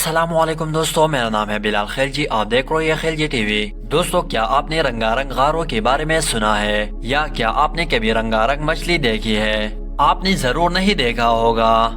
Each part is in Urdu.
السلام علیکم دوستو، میرا نام ہے بلال خیلجی، آپ دیکھ رہے ہیں خیلجی ٹی وی۔ دوستو، کیا آپ نے رنگا رنگ غاروں کے بارے میں سنا ہے یا کیا آپ نے کبھی رنگا رنگ مچھلی دیکھی ہے؟ آپ نے ضرور نہیں دیکھا ہوگا۔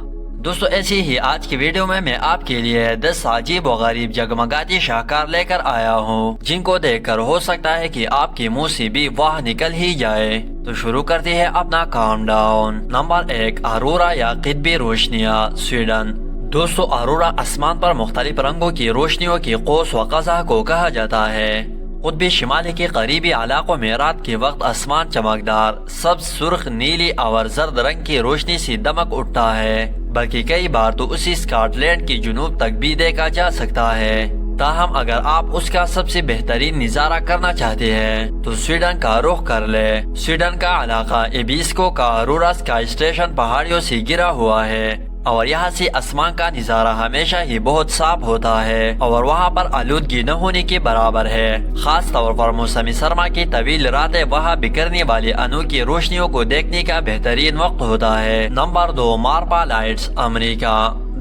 دوستو، ایسی ہی آج کی ویڈیو میں آپ کے لیے 10 عجیب و غریب جگمگاتی شاہکار لے کر آیا ہوں، جن کو دیکھ کر ہو سکتا ہے کہ آپ کی منہ سے بھی واہ نکل ہی جائے۔ تو شروع کرتے ہیں اپنا کاؤنٹ ڈاؤن۔ نمبر 1، آرورا یا قطبی روشنیاں، سویڈن۔ دوستو، آرورا آسمان پر مختلف رنگوں کی روشنیوں کی قوس و قزح کو کہا جاتا ہے۔ قطب شمالی کے قریبی علاقوں میں رات کے وقت آسمان چمکدار سبز، سرخ، نیلی اور زرد رنگ کی روشنی سے دمک اٹھتا ہے، بلکہ کئی بار تو اسی اسکاٹ لینڈ کی جنوب تک بھی دیکھا جا سکتا ہے۔ تاہم اگر آپ اس کا سب سے بہترین نظارہ کرنا چاہتے ہیں تو سویڈن کا رخ کر لے۔ سویڈن کا علاقہ ایبیسکو کا آرورا اسکائی اسٹیشن پہاڑیوں سے گرا ہوا ہے، اور یہاں سے آسمان کا نظارہ ہمیشہ ہی بہت صاف ہوتا ہے اور وہاں پر آلودگی نہ ہونے کے برابر ہے۔ خاص طور پر موسم سرما کی طویل راتیں وہاں بکھرنے والی انوکھی روشنیوں کو دیکھنے کا بہترین وقت ہوتا ہے۔ نمبر 2، مارپا لائٹس، امریکہ۔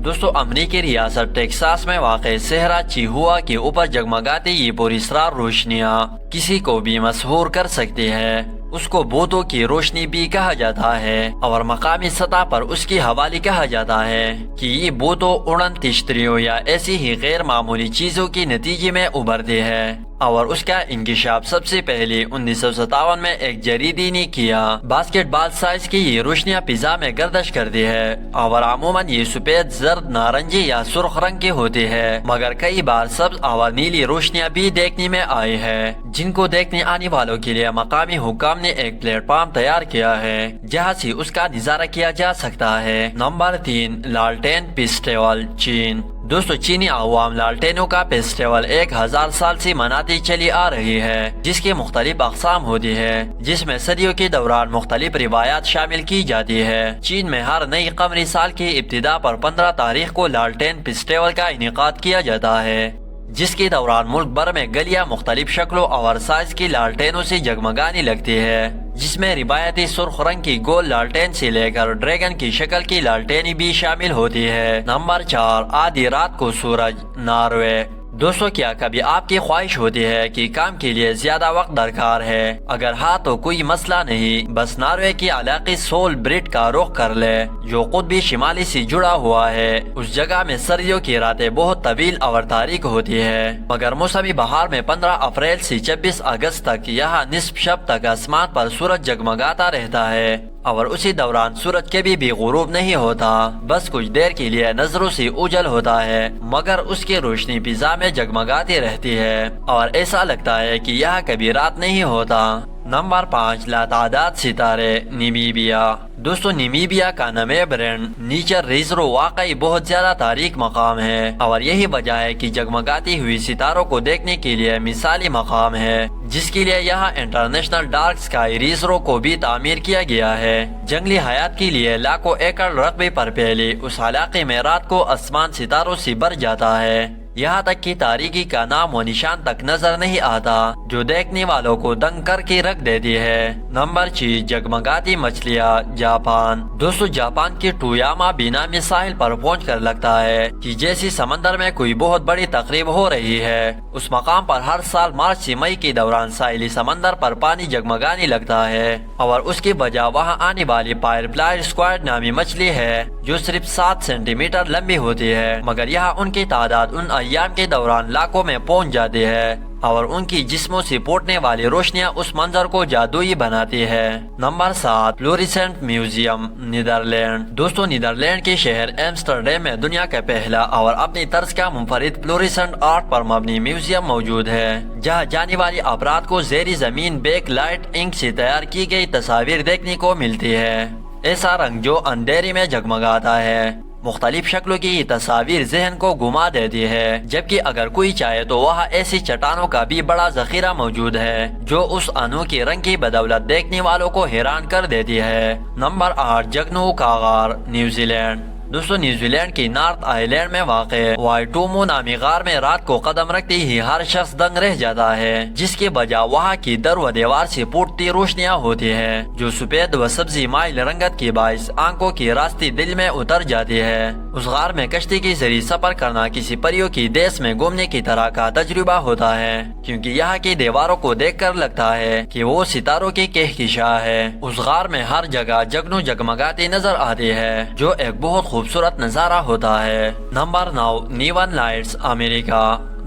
دوستو، امریکی ریاست ٹیکساس میں واقع صحرا چیہوا کے اوپر جگمگاتی یہ پراسرار روشنیاں کسی کو بھی مسحور کر سکتی ہے۔ اس کو بوتوں کی روشنی بھی کہا جاتا ہے اور مقامی سطح پر اس کی حوالی کہا جاتا ہے کہ یہ بوتوں اڑن تشتریوں یا ایسی ہی غیر معمولی چیزوں کے نتیجے میں ابھرتی ہے، اور اس کا انکشاف سب سے پہلے 1957 میں ایک جریدے نے کیا۔ باسکٹ بال سائز کی یہ روشنیاں فضا میں گردش کرتی ہے اور عموماً یہ سفید، زرد، نارنجی یا سرخ رنگ کی ہوتی ہے، مگر کئی بار سبز اور نیلی روشنیاں بھی دیکھنے میں آئی ہے، جن کو دیکھنے آنے والوں کے لیے مقامی حکام نے ایک پلیٹ فارم تیار کیا ہے جہاں سے اس کا نظارہ کیا جا سکتا ہے۔ نمبر 3، لالٹین فیسٹیول، چین۔ دوستو، چینی عوام لالٹینوں کا فیسٹیول 1000 سال سے مناتی چلی آ رہی ہے، جس کی مختلف اقسام ہوتی ہے، جس میں صدیوں کے دوران مختلف روایات شامل کی جاتی ہے۔ چین میں ہر نئی قمری سال کی ابتدا پر 15 تاریخ کو لالٹین فیسٹیول کا انعقاد کیا جاتا ہے، جس کے دوران ملک بھر میں گلیاں مختلف شکلوں اور سائز کی لالٹینوں سے جگمگانے لگتی ہے، جس میں روایتی سرخ رنگ کی گول لالٹین سے لے کر ڈریگن کی شکل کی لالٹینیں بھی شامل ہوتی ہے۔ نمبر 4، آدھی رات کو سورج، ناروے۔ دوستو، کیا کبھی آپ کی خواہش ہوتی ہے کہ کام کے لیے زیادہ وقت درکار ہے؟ اگر ہاں تو کوئی مسئلہ نہیں، بس ناروے کے علاقے سول بریٹ کا رخ کر لے، جو قطبی شمالی سے جڑا ہوا ہے۔ اس جگہ میں سردیوں کی راتیں بہت طویل اور تاریک ہوتی ہے، مگر موسمی بہار میں 15 اپریل سے 26 اگست تک یہاں نصف شب تک آسمان پر سورج جگمگاتا رہتا ہے، اور اسی دوران سورج کبھی بھی غروب نہیں ہوتا، بس کچھ دیر کے لیے نظروں سے اوجھل ہوتا ہے، مگر اس کی روشنی فضا میں جگمگاتی رہتی ہے اور ایسا لگتا ہے کہ یہاں کبھی رات نہیں ہوتا۔ نمبر 5، لاتعداد ستارے، نمیبیا۔ دوستو، نمیبیا کا نمیبرینڈ نیچر ریزرو واقعی بہت زیادہ تاریک مقام ہے، اور یہی وجہ ہے کہ جگمگاتی ہوئی ستاروں کو دیکھنے کے لیے مثالی مقام ہے، جس کے لیے یہاں انٹرنیشنل ڈارک اسکائی ریزرو کو بھی تعمیر کیا گیا ہے۔ جنگلی حیات کے لیے لاکھوں ایکڑ رقبے پر پھیلے اس علاقے میں رات کو آسمان ستاروں سے بھر جاتا ہے، یہاں تک کہ تاریکی کا نام و نشان تک نظر نہیں آتا، جو دیکھنے والوں کو دنگ کر کے رکھ دیتی ہے۔ نمبر 6، جگمگاتی مچھلیاں، جاپان۔ دوستو، جاپان کے ٹویاما بینامی ساحل پر پہنچ کر لگتا ہے کہ جیسے سمندر میں کوئی بہت بڑی تقریب ہو رہی ہے۔ اس مقام پر ہر سال مارچ سے مئی کے دوران ساحلی سمندر پر پانی جگمگانے لگتا ہے، اور اس کی وجہ وہاں آنے والی پائر پلائر اسکواڈ نامی مچھلی ہے، جو صرف 7 سینٹی میٹر لمبی ہوتی ہے، مگر یہاں ان کی تعداد ان ایام کے دوران لاکھوں میں پہنچ جاتی ہے، اور ان کی جسموں سے پھوٹنے والی روشنیاں اس منظر کو جادوئی بناتی ہے۔ Number 7، fluorescent museum, Netherland. دوستو، نیدرلینڈ کے شہر ایمسٹرڈیم میں دنیا کا پہلا اور اپنی طرز کا منفرد فلوریسنٹ آرٹ پر مبنی میوزیم موجود ہے، جہاں جانے والی افراد کو زیر زمین بیک لائٹ انک سے تیار کی گئی تصاویر دیکھنے کو ملتی ہے۔ ایسا رنگ جو اندھیرے میں جگمگاتا ہے، مختلف شکلوں کی یہ تصاویر ذہن کو گھما دیتی ہے، جبکہ اگر کوئی چاہے تو وہاں ایسی چٹانوں کا بھی بڑا ذخیرہ موجود ہے جو اس انوکھے رنگ کی بدولت دیکھنے والوں کو حیران کر دیتی ہے۔ نمبر 8، جگنو کا غار، نیوزی لینڈ۔ دوستو، نیوزی لینڈ کی نارتھ آئی لینڈ میں واقع وائٹومو نامی غار میں رات کو قدم رکھتے ہی ہر شخص دنگ رہ جاتا ہے، جس کی وجہ وہاں کی در و دیوار سے پھوٹتی روشنیاں ہوتی ہیں، جو سفید و سبزی مائل رنگت کے باعث آنکھوں کی راستی دل میں اتر جاتی ہے۔ اس غار میں کشتی کے ذریعے سفر کرنا کسی پریوں کی دیش میں گھومنے کی طرح کا تجربہ ہوتا ہے، کیونکہ یہاں کی دیواروں کو دیکھ کر لگتا ہے کہ وہ ستاروں کی کہکشاں ہے۔ اس غار میں ہر جگہ جگنو جگمگاتی نظر آتی ہے، جو ایک بہت خوبصورت نظارہ ہوتا ہے۔ نمبر 9، نیون لائٹس، امریکہ۔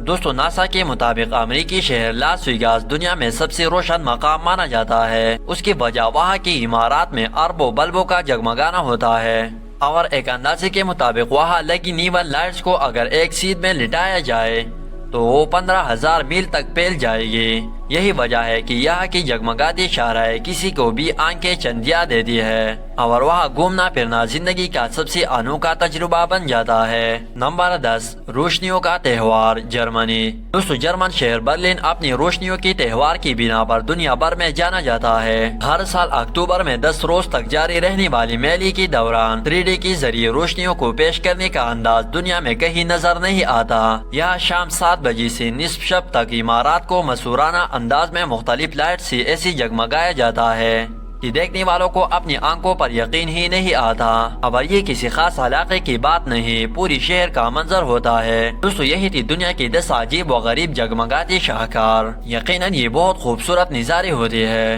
دوستو، ناسا کے مطابق امریکی شہر لاس ویگاس دنیا میں سب سے روشن مقام مانا جاتا ہے۔ اس کی وجہ وہاں کی عمارات میں اربوں بلبوں کا جگمگانا ہوتا ہے، اور ایک اندازے کے مطابق وہاں لگی نیون لائٹس کو اگر ایک سیدھ میں لٹایا جائے تو وہ 15,000 میل تک پھیل جائے گی۔ یہی وجہ ہے کہ یہاں کی جگمگاتی شاہراہیں کسی کو بھی آنکھیں چندیا دیتی ہے، اور وہاں گھومنا پھرنا زندگی کا سب سے انوکھا تجربہ بن جاتا ہے۔ نمبر 10، روشنیوں کا تہوار، جرمنی۔ دوستو، جرمن شہر برلن اپنی روشنیوں کی تہوار کی بنا پر دنیا بھر میں جانا جاتا ہے۔ ہر سال اکتوبر میں 10 روز تک جاری رہنے والی میلے کے دوران 3D کے ذریعے روشنیوں کو پیش کرنے کا انداز دنیا میں کہیں نظر نہیں آتا۔ یہاں شام 7 بجے سے نصف شب تک عمارات کو مسحورانہ انداز میں مختلف لائٹ سے ایسی جگمگایا جاتا ہے کہ دیکھنے والوں کو اپنی آنکھوں پر یقین ہی نہیں آتا۔ اب یہ کسی خاص علاقے کی بات نہیں، پوری شہر کا منظر ہوتا ہے۔ دوستو، یہی تھی دنیا کی 10 عجیب و غریب جگمگاتی شاہکار۔ یقیناً یہ بہت خوبصورت نظارے ہوتے ہیں۔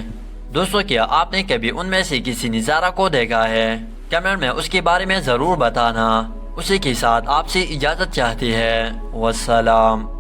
دوستو، کیا آپ نے کبھی ان میں سے کسی نظارہ کو دیکھا ہے؟ کمنٹ میں اس کے بارے میں ضرور بتانا۔ اسی کے ساتھ آپ سے اجازت چاہتی ہے۔ والسلام۔